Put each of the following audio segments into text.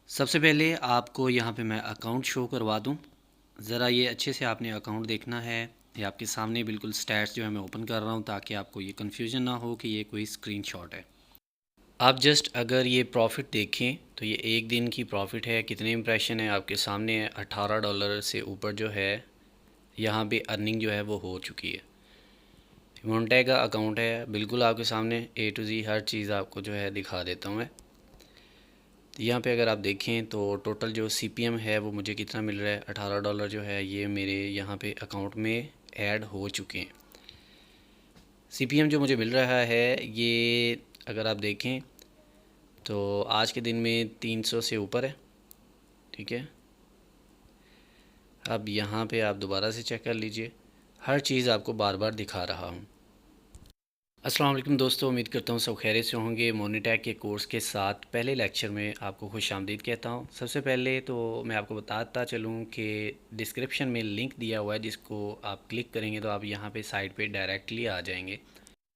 सबसे पहले आपको यहाँ पे मैं अकाउंट शो करवा दूँ। ज़रा ये अच्छे से आपने अकाउंट देखना है। ये आपके सामने बिल्कुल स्टैट्स जो है मैं ओपन कर रहा हूँ ताकि आपको ये कन्फ्यूजन ना हो कि ये कोई स्क्रीनशॉट है। आप जस्ट अगर ये प्रॉफिट देखें तो ये एक दिन की प्रॉफिट है। कितने इंप्रेशन है आपके सामने है। $18 से ऊपर जो है यहाँ पे अर्निंग जो है वो हो चुकी है। मोन्टे का अकाउंट है, बिल्कुल आपके सामने A to Z हर चीज़ आपको जो है दिखा देता हूँ मैं। यहाँ पे अगर आप देखें तो टोटल जो CPM है वो मुझे कितना मिल रहा है। $18 जो है ये मेरे यहाँ पे अकाउंट में ऐड हो चुके हैं। CPM जो मुझे मिल रहा है ये अगर आप देखें तो आज के दिन में 300 से ऊपर है। ठीक है, अब यहाँ पे आप दोबारा से चेक कर लीजिए। हर चीज़ आपको बार बार दिखा रहा हूँ। अस्सलाम वालेकुम दोस्तों, उम्मीद करता हूँ सब खैरियत से होंगे। मोनेटैक के कोर्स के साथ पहले लेक्चर में आपको खुशामदीद कहता हूँ। सबसे पहले तो मैं आपको बताता चलूँ कि डिस्क्रिप्शन में लिंक दिया हुआ है, जिसको आप क्लिक करेंगे तो आप यहाँ पे साइट पे डायरेक्टली आ जाएंगे।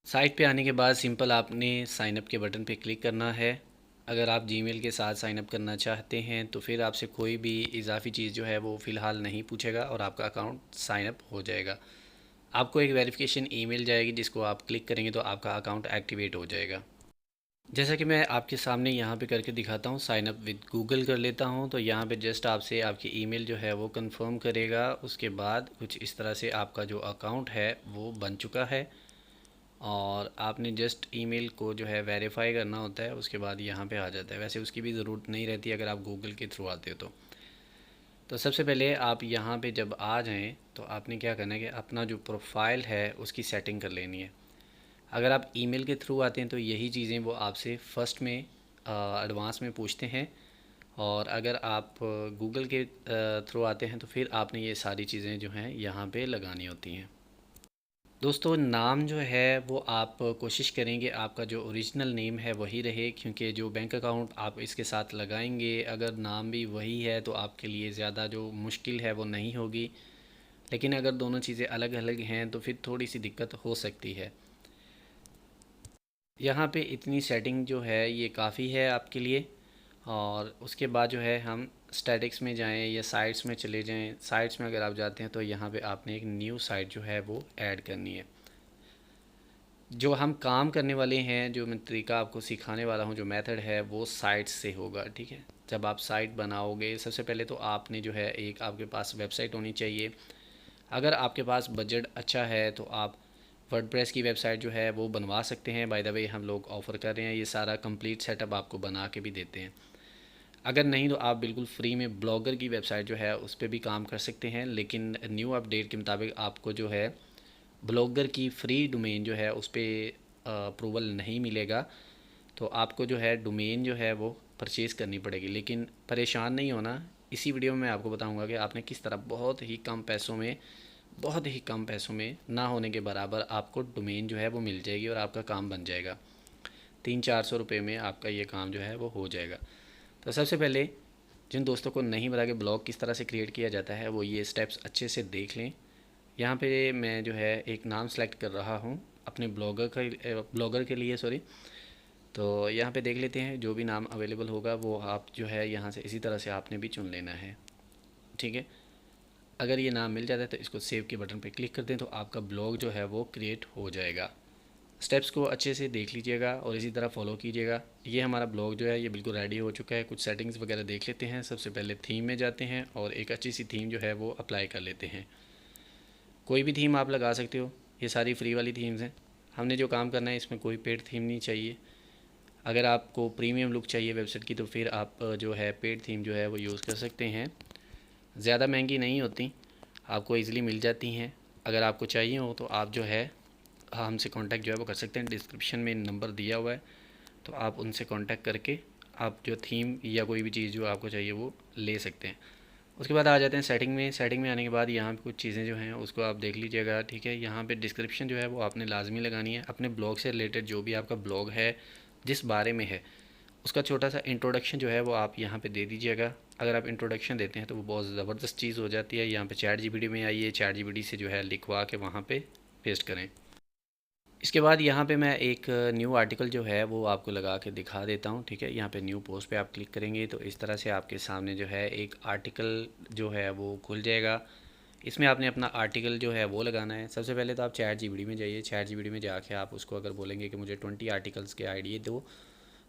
साइट पे आने के बाद सिंपल आपने साइन अप के बटन पे क्लिक करना है। अगर आप जीमेल के साथ साइन अप करना चाहते हैं तो फिर आपसे कोई भी इजाफी चीज़ जो है वो फ़िलहाल नहीं पूछेगा और आपका अकाउंट साइन अप हो जाएगा। आपको एक वेरिफिकेशन ईमेल जाएगी जिसको आप क्लिक करेंगे तो आपका अकाउंट एक्टिवेट हो जाएगा। जैसा कि मैं आपके सामने यहाँ पे करके दिखाता हूँ, साइन अप विद गूगल कर लेता हूँ। तो यहाँ पे जस्ट आपसे आपकी ईमेल जो है वो कंफर्म करेगा। उसके बाद कुछ इस तरह से आपका जो अकाउंट है वो बन चुका है और आपने जस्ट ईमेल को जो है वेरीफाई करना होता है। उसके बाद यहाँ पे आ जाता है। वैसे उसकी भी ज़रूरत नहीं रहती अगर आप गूगल के थ्रू आते हो तो सबसे पहले आप यहाँ पे जब आ जाएं तो आपने क्या करना है कि अपना जो प्रोफाइल है उसकी सेटिंग कर लेनी है। अगर आप ईमेल के थ्रू आते हैं तो यही चीज़ें वो आपसे फ़र्स्ट में एडवांस में पूछते हैं, और अगर आप गूगल के थ्रू आते हैं तो फिर आपने ये सारी चीज़ें जो हैं यहाँ पे लगानी होती हैं। दोस्तों, नाम जो है वो आप कोशिश करेंगे आपका जो ओरिजिनल नेम है वही रहे, क्योंकि जो बैंक अकाउंट आप इसके साथ लगाएंगे अगर नाम भी वही है तो आपके लिए ज़्यादा जो मुश्किल है वो नहीं होगी। लेकिन अगर दोनों चीज़ें अलग अलग हैं तो फिर थोड़ी सी दिक्कत हो सकती है। यहाँ पे इतनी सेटिंग जो है ये काफ़ी है आपके लिए। और उसके बाद जो है हम स्टैटिक्स में जाएं या साइट्स में चले जाएं। साइट्स में अगर आप जाते हैं तो यहाँ पे आपने एक न्यू साइट जो है वो ऐड करनी है। जो हम काम करने वाले हैं, जो मैं तरीका आपको सिखाने वाला हूँ, जो मेथड है वो साइट से होगा। ठीक है, जब आप साइट बनाओगे सबसे पहले तो आपने जो है एक आपके पास वेबसाइट होनी चाहिए। अगर आपके पास बजट अच्छा है तो आप वर्डप्रेस की वेबसाइट जो है वो बनवा सकते हैं। बाय द वे हम लोग ऑफ़र कर रहे हैं, ये सारा कंप्लीट सेटअप आपको बना के भी देते हैं। अगर नहीं तो आप बिल्कुल फ्री में ब्लॉगर की वेबसाइट जो है उस पर भी काम कर सकते हैं। लेकिन न्यू अपडेट के मुताबिक आपको जो है ब्लॉगर की फ्री डोमेन जो है उस पर अप्रूवल नहीं मिलेगा। तो आपको जो है डोमेन जो है वो परचेज़ करनी पड़ेगी। लेकिन परेशान नहीं होना, इसी वीडियो में मैं आपको बताऊंगा कि आपने किस तरह बहुत ही कम पैसों में ना होने के बराबर आपको डोमेन जो है वो मिल जाएगी और आपका काम बन जाएगा। 300-400 रुपये में आपका ये काम जो है वो हो जाएगा। तो सबसे पहले जिन दोस्तों को नहीं पता कि ब्लॉग किस तरह से क्रिएट किया जाता है वो ये स्टेप्स अच्छे से देख लें। यहाँ पे मैं जो है एक नाम सेलेक्ट कर रहा हूँ अपने ब्लॉगर के लिए, सॉरी। तो यहाँ पे देख लेते हैं, जो भी नाम अवेलेबल होगा वो आप जो है यहाँ से इसी तरह से आपने भी चुन लेना है। ठीक है, अगर ये नाम मिल जाता है तो इसको सेव के बटन पे क्लिक कर दें तो आपका ब्लॉग जो है वो क्रिएट हो जाएगा। स्टेप्स को अच्छे से देख लीजिएगा और इसी तरह फॉलो कीजिएगा। ये हमारा ब्लॉग जो है ये बिल्कुल रेडी हो चुका है। कुछ सेटिंग्स वगैरह देख लेते हैं। सबसे पहले थीम में जाते हैं और एक अच्छी सी थीम जो है वो अप्लाई कर लेते हैं। कोई भी थीम आप लगा सकते हो, ये सारी फ्री वाली थीम्स हैं। हमने जो काम करना है इसमें कोई पेड थीम नहीं चाहिए। अगर आपको प्रीमियम लुक चाहिए वेबसाइट की तो फिर आप जो है पेड थीम जो है वो यूज़ कर सकते हैं। ज़्यादा महंगी नहीं होती, आपको इजीली मिल जाती हैं। अगर आपको चाहिए हो तो आप जो है हमसे कांटेक्ट जो है वो कर सकते हैं। डिस्क्रिप्शन में नंबर दिया हुआ है, तो आप उनसे कांटेक्ट करके आप जो थीम या कोई भी चीज़ जो आपको चाहिए वो ले सकते हैं। उसके बाद आ जाते हैं सेटिंग में। सेटिंग में आने के बाद यहाँ पे कुछ चीज़ें जो हैं उसको आप देख लीजिएगा। ठीक है, यहाँ पे डिस्क्रिप्शन जो है वो आपने लाजमी लगानी है। अपने ब्लॉग से रिलेटेड जो भी आपका ब्लॉग है, जिस बारे में है, उसका छोटा सा इंट्रोडक्शन जो है वो आप यहाँ पे दे दीजिएगा। अगर आप इंट्रोडक्शन देते हैं तो वो बहुत ज़बरदस्त चीज़ हो जाती है। यहाँ पे चैट जीपीटी में आइए, चैट जीपीटी से जो है लिखवा के वहाँ पे पेस्ट करें। इसके बाद यहाँ पे मैं एक न्यू आर्टिकल जो है वो आपको लगा के दिखा देता हूँ, ठीक है। यहाँ पे न्यू पोस्ट पे आप क्लिक करेंगे तो इस तरह से आपके सामने जो है एक आर्टिकल जो है वो खुल जाएगा। इसमें आपने अपना आर्टिकल जो है वो लगाना है। सबसे पहले तो आप चैट जीपीटी में जाइए। चैट जीपीटी में जाके आप उसको अगर बोलेंगे कि मुझे 20 आर्टिकल्स के आइडिया दो,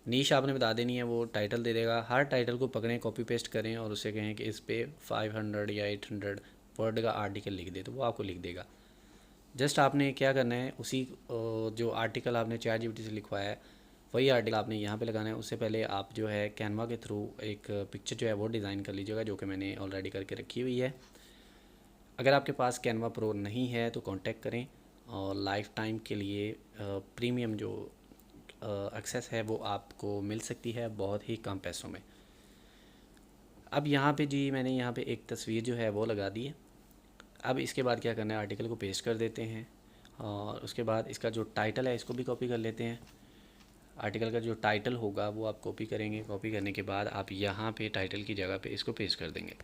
नीश आपने बता देनी है, वो टाइटल दे देगा। हर टाइटल को पकड़ें, कॉपी पेस्ट करें और उससे कहें कि इस पे 500 या 800 वर्ड का आर्टिकल लिख दे, तो वो आपको लिख देगा। जस्ट आपने क्या करना है, उसी जो आर्टिकल आपने चैट जीपीटी से लिखवाया है वही आर्टिकल आपने यहाँ पे लगाना है। उससे पहले आप जो है कैनवा के थ्रू एक पिक्चर जो है वो डिज़ाइन कर लीजिएगा, जो कि मैंने ऑलरेडी करके रखी हुई है। अगर आपके पास कैनवा प्रो नहीं है तो कांटेक्ट करें, और लाइफ टाइम के लिए प्रीमियम जो एक्सेस है वो आपको मिल सकती है बहुत ही कम पैसों में। अब यहाँ पे जी मैंने यहाँ पे एक तस्वीर जो है वो लगा दी है। अब इसके बाद क्या करना है, आर्टिकल को पेस्ट कर देते हैं और उसके बाद इसका जो टाइटल है इसको भी कॉपी कर लेते हैं। आर्टिकल का जो टाइटल होगा वो आप कॉपी करेंगे। कॉपी करने के बाद आप यहाँ पे टाइटल की जगह पे इसको पेस्ट कर देंगे।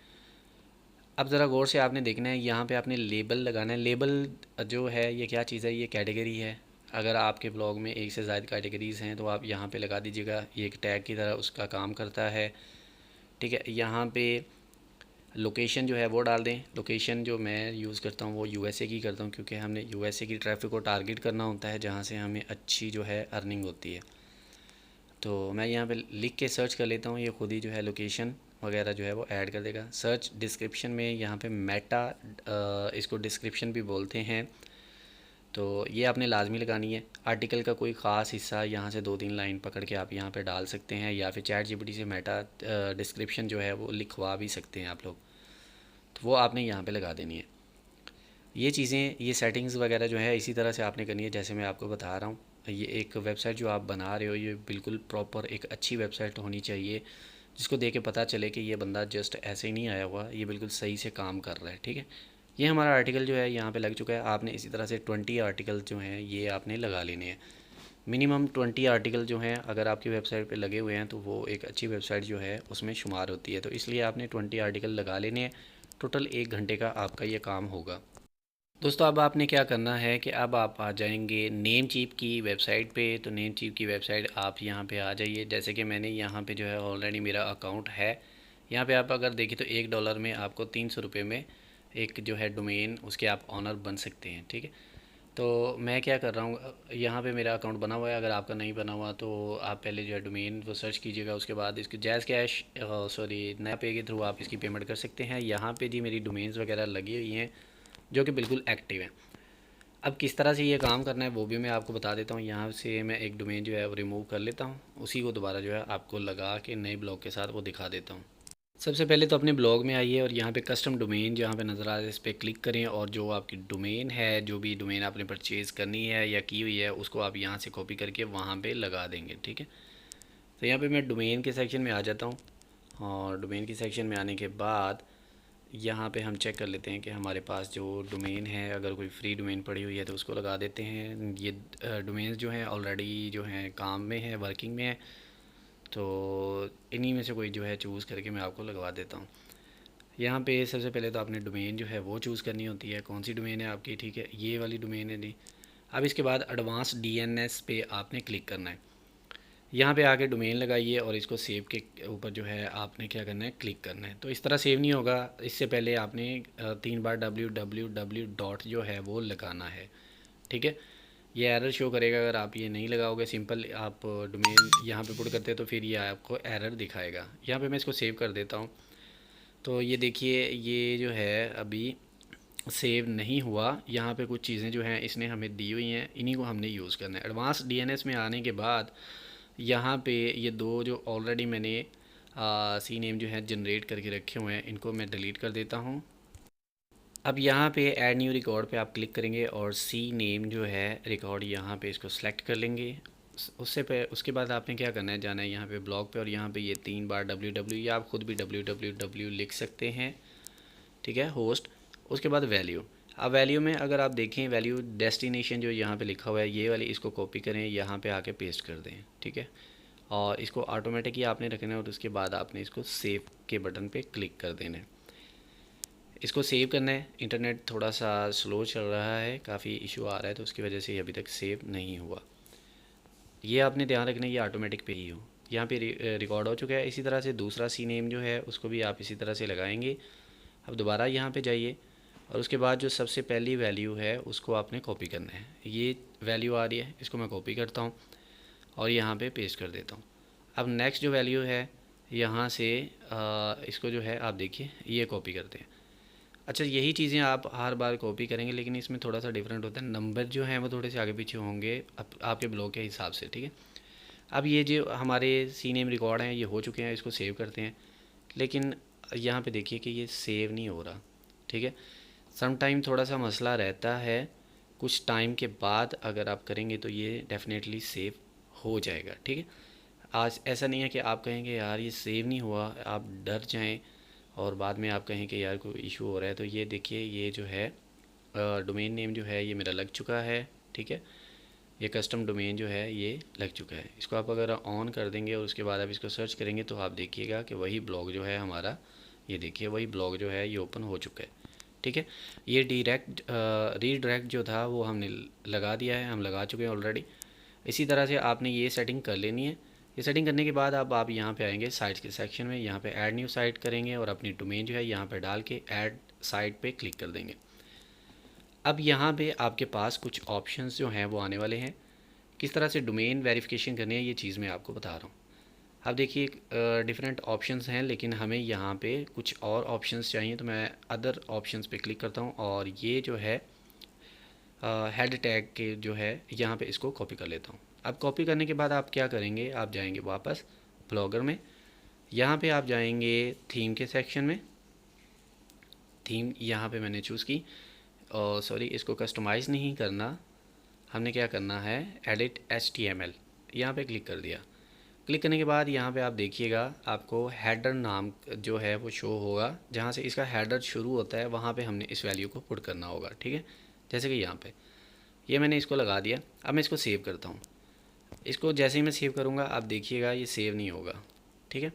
अब ज़रा गौर से आपने देखना है, यहाँ पे आपने लेबल लगाना है। लेबल जो है ये क्या चीज़ है, ये कैटेगरी है। अगर आपके ब्लॉग में एक से ज़्यादा कैटेगरीज़ हैं तो आप यहाँ पे लगा दीजिएगा, ये एक टैग की तरह उसका काम करता है, ठीक है। यहाँ पे लोकेशन जो है वो डाल दें। लोकेशन जो मैं यूज़ करता हूँ वो यूएसए की करता हूँ, क्योंकि हमने यूएसए की ट्रैफिक को टारगेट करना होता है, जहाँ से हमें अच्छी जो है अर्निंग होती है। तो मैं यहाँ पे लिख के सर्च कर लेता हूँ, ये खुद ही जो है लोकेशन वगैरह जो है वो ऐड कर देगा। सर्च डिस्क्रिप्शन में यहाँ पे मेटा, इसको डिस्क्रिप्शन भी बोलते हैं, तो ये आपने लाजमी लगानी है। आर्टिकल का कोई ख़ास हिस्सा यहाँ से 2-3 लाइन पकड़ के आप यहाँ पे डाल सकते हैं, या फिर चैट जीपीटी से मेटा डिस्क्रिप्शन जो है वो लिखवा भी सकते हैं आप लोग, तो वो आपने यहाँ पे लगा देनी है। ये चीज़ें, ये सेटिंग्स वगैरह जो है इसी तरह से आपने करनी है जैसे मैं आपको बता रहा हूँ। ये एक वेबसाइट जो आप बना रहे हो ये बिल्कुल प्रॉपर एक अच्छी वेबसाइट होनी चाहिए, जिसको देख के पता चले कि ये बंदा जस्ट ऐसे ही नहीं आया हुआ, ये बिल्कुल सही से काम कर रहा है, ठीक है। ये हमारा आर्टिकल जो है यहाँ पे लग चुका है। आपने इसी तरह से 20 आर्टिकल जो हैं ये आपने लगा लेने हैं। मिनिमम 20 आर्टिकल जो हैं अगर आपकी वेबसाइट पे लगे हुए हैं तो वो एक अच्छी वेबसाइट जो है उसमें शुमार होती है, तो इसलिए आपने 20 आर्टिकल लगा लेने हैं। टोटल 1 घंटे का आपका ये काम होगा। दोस्तों अब आपने क्या करना है कि अब आप आ जाएंगे नेम चीप की वेबसाइट पे। तो नेम चीप की वेबसाइट आप यहाँ पे आ जाइए। जैसे कि मैंने यहाँ पे जो है ऑलरेडी मेरा अकाउंट है। यहाँ पे आप अगर देखें तो $1 में आपको 300 रुपये में एक जो है डोमेन उसके आप ऑनर बन सकते हैं, ठीक है। तो मैं क्या कर रहा हूँ, यहाँ पे मेरा अकाउंट बना हुआ है। अगर आपका नहीं बना हुआ तो आप पहले जो है डोमेन वो सर्च कीजिएगा, उसके बाद इसके जैज़ कैश सॉरी नया पे के थ्रू आप इसकी पेमेंट कर सकते हैं। यहाँ पे जी मेरी डोमेन्स वगैरह लगी हुई हैं जो कि बिल्कुल एक्टिव है। अब किस तरह से ये काम करना है वो भी मैं आपको बता देता हूँ। यहाँ से मैं एक डोमेन जो है वो रिमूव कर लेता हूँ, उसी को दोबारा जो है आपको लगा के नए ब्लॉग के साथ वो दिखा देता हूँ। सबसे पहले तो अपने ब्लॉग में आइए और यहाँ पे कस्टम डोमेन जहाँ पे नज़र आ रहा है इस पर क्लिक करें, और जो आपकी डोमेन है, जो भी डोमेन आपने परचेज़ करनी है या की हुई है, उसको आप यहाँ से कॉपी करके वहाँ पे लगा देंगे, ठीक है। तो यहाँ पे मैं डोमेन के सेक्शन में आ जाता हूँ, और डोमेन के सेक्शन में आने के बाद यहाँ पे हम चेक कर लेते हैं कि हमारे पास जो डोमेन है, अगर कोई फ्री डोमेन पड़ी हुई है तो उसको लगा देते हैं। ये डोमेन्स जो हैं ऑलरेडी जो हैं काम में है, वर्किंग में है, तो इन्हीं में से कोई जो है चूज़ करके मैं आपको लगवा देता हूँ। यहाँ पे सबसे पहले तो आपने डोमेन जो है वो चूज़ करनी होती है, कौन सी डोमेन है आपकी, ठीक है, ये वाली डोमेन है जी। अब इसके बाद एडवांस डीएनएस पे आपने क्लिक करना है। यहाँ पे आके डोमेन लगाइए और इसको सेव के ऊपर जो है आपने क्या करना है, क्लिक करना है। तो इस तरह सेव नहीं होगा, इससे पहले आपने 3 बार www डॉट जो है वो लगाना है, ठीक है। ये एरर शो करेगा अगर आप ये नहीं लगाओगे। सिंपल आप डोमेन यहाँ पे पुट करते हैं तो फिर ये आपको एरर दिखाएगा। यहाँ पे मैं इसको सेव कर देता हूँ। तो ये देखिए ये जो है अभी सेव नहीं हुआ। यहाँ पे कुछ चीज़ें जो हैं इसने हमें दी हुई हैं, इन्हीं को हमने यूज़ करना है। एडवांस डीएनएस में आने के बाद यहाँ पे ये दो जो ऑलरेडी मैंने सी नेम जो है जनरेट करके रखे हुए हैं, इनको मैं डिलीट कर देता हूँ। अब यहाँ पे ऐड न्यू रिकॉर्ड पे आप क्लिक करेंगे और सी नेम जो है रिकॉर्ड यहाँ पे इसको सेलेक्ट कर लेंगे। उसके बाद आपने क्या करना है, जाना है यहाँ पे ब्लॉग पे, और यहाँ पे ये 3 बार www, या आप ख़ुद भी www लिख सकते हैं, ठीक है, होस्ट। उसके बाद वैल्यू। अब वैल्यू में अगर आप देखें, वैल्यू डेस्टिनेशन जो यहाँ पे लिखा हुआ है ये वाली, इसको कॉपी करें, यहाँ पे आके पेस्ट कर दें, ठीक है। और इसको ऑटोमेटिक ही आपने रखना है, और उसके बाद आपने इसको सेव के बटन पे क्लिक कर देना है। इसको सेव करना है। इंटरनेट थोड़ा सा स्लो चल रहा है, काफ़ी इशू आ रहा है, तो उसकी वजह से ये अभी तक सेव नहीं हुआ। ये आपने ध्यान रखना है ये ऑटोमेटिक पे ही हो। यहाँ पे रिकॉर्ड हो चुका है। इसी तरह से दूसरा सी नेम जो है उसको भी आप इसी तरह से लगाएंगे। अब दोबारा यहाँ पे जाइए और उसके बाद जो सबसे पहली वैल्यू है उसको आपने कॉपी करना है। ये वैल्यू आ रही है, इसको मैं कॉपी करता हूँ और यहाँ पे पेस्ट कर देता हूँ। अब नेक्स्ट जो वैल्यू है यहाँ से इसको जो है आप देखिए ये कॉपी करते हैं। अच्छा, यही चीज़ें आप हर बार कॉपी करेंगे, लेकिन इसमें थोड़ा सा डिफरेंट होता है। नंबर जो हैं वो थोड़े से आगे पीछे होंगे आपके ब्लॉक के हिसाब से, ठीक है। अब ये जो हमारे सी नेम रिकॉर्ड हैं ये हो चुके हैं, इसको सेव करते हैं। लेकिन यहाँ पे देखिए कि ये सेव नहीं हो रहा, ठीक है। सम टाइम थोड़ा सा मसला रहता है, कुछ टाइम के बाद अगर आप करेंगे तो ये डेफिनेटली सेव हो जाएगा, ठीक है। आज ऐसा नहीं है कि आप कहेंगे यार ये सेव नहीं हुआ, आप डर जाएं और बाद में आप कहें कि यार कोई इशू हो रहा है। तो ये देखिए ये जो है डोमेन नेम जो है ये मेरा लग चुका है, ठीक है। ये कस्टम डोमेन जो है ये लग चुका है। इसको आप अगर ऑन कर देंगे और उसके बाद आप इसको सर्च करेंगे तो आप देखिएगा कि वही ब्लॉग जो है हमारा, ये देखिए वही ब्लॉग जो है ये ओपन हो चुका है, ठीक है। ये रीडायरेक्ट जो था वो हमने लगा दिया है, हम लगा चुके हैं ऑलरेडी। इसी तरह से आपने ये सेटिंग कर लेनी है। ये सेटिंग करने के बाद अब आप यहाँ पे आएंगे साइट्स के सेक्शन में, यहाँ पे ऐड न्यू साइट करेंगे और अपनी डोमेन जो है यहाँ पे डाल के ऐड साइट पे क्लिक कर देंगे। अब यहाँ पे आपके पास कुछ ऑप्शंस जो हैं वो आने वाले हैं। किस तरह से डोमेन वेरिफिकेशन करनी है ये चीज़ मैं आपको बता रहा हूँ। अब देखिए डिफरेंट ऑप्शंस हैं, लेकिन हमें यहाँ पे कुछ और ऑप्शंस चाहिए, तो मैं अदर ऑप्शंस पे क्लिक करता हूँ और ये जो है हेड टैग के जो है यहाँ पे इसको कॉपी कर लेता हूँ। अब कॉपी करने के बाद आप क्या करेंगे, आप जाएंगे वापस ब्लॉगर में, यहाँ पे आप जाएंगे थीम के सेक्शन में। थीम यहाँ पे मैंने चूज़ की और सॉरी इसको कस्टमाइज़ नहीं करना, हमने क्या करना है एडिट HTML, यहाँ पे क्लिक कर दिया। क्लिक करने के बाद यहाँ पे आप देखिएगा आपको हेडर नाम जो है वो शो होगा, जहाँ से इसका हेडर शुरू होता है वहाँ पे हमने इस वैल्यू को पुट करना होगा, ठीक है। जैसे कि यहाँ पे ये मैंने इसको लगा दिया। अब मैं इसको सेव करता हूँ। इसको जैसे ही मैं सेव करूँगा आप देखिएगा ये सेव नहीं होगा, ठीक है।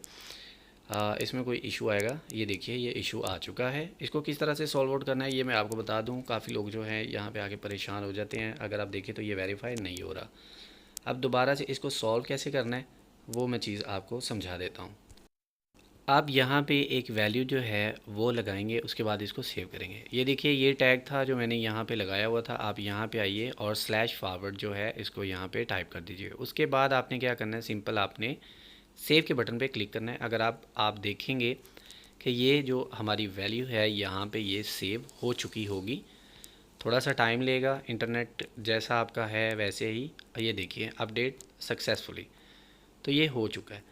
इसमें कोई इशू आएगा। ये देखिए ये इशू आ चुका है। इसको किस तरह से सॉल्व आउट करना है ये मैं आपको बता दूं। काफ़ी लोग जो हैं यहाँ पे आके परेशान हो जाते हैं। अगर आप देखें तो ये वेरीफाई नहीं हो रहा। अब दोबारा से इसको सॉल्व कैसे करना है वो मैं चीज़ आपको समझा देता हूँ। आप यहाँ पे एक वैल्यू जो है वो लगाएंगे, उसके बाद इसको सेव करेंगे। ये देखिए ये टैग था जो मैंने यहाँ पे लगाया हुआ था। आप यहाँ पे आइए और /फॉरवर्ड जो है इसको यहाँ पे टाइप कर दीजिए। उसके बाद आपने क्या करना है, सिंपल आपने सेव के बटन पे क्लिक करना है। अगर आप देखेंगे कि ये जो हमारी वैल्यू है यहाँ पे ये सेव हो चुकी होगी। थोड़ा सा टाइम लेगा, इंटरनेट जैसा आपका है वैसे ही। ये देखिए अपडेट सक्सेसफुली, तो ये हो चुका है।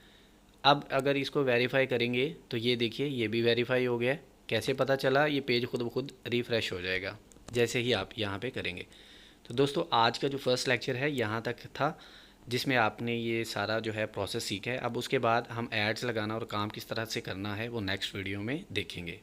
अब अगर इसको वेरीफाई करेंगे तो ये देखिए ये भी वेरीफाई हो गया है। कैसे पता चला, ये पेज खुद ब खुद रिफ़्रेश हो जाएगा जैसे ही आप यहाँ पे करेंगे। तो दोस्तों आज का जो फर्स्ट लेक्चर है यहाँ तक था, जिसमें आपने ये सारा जो है प्रोसेस सीखा है। अब उसके बाद हम एड्स लगाना और काम किस तरह से करना है वो नेक्स्ट वीडियो में देखेंगे।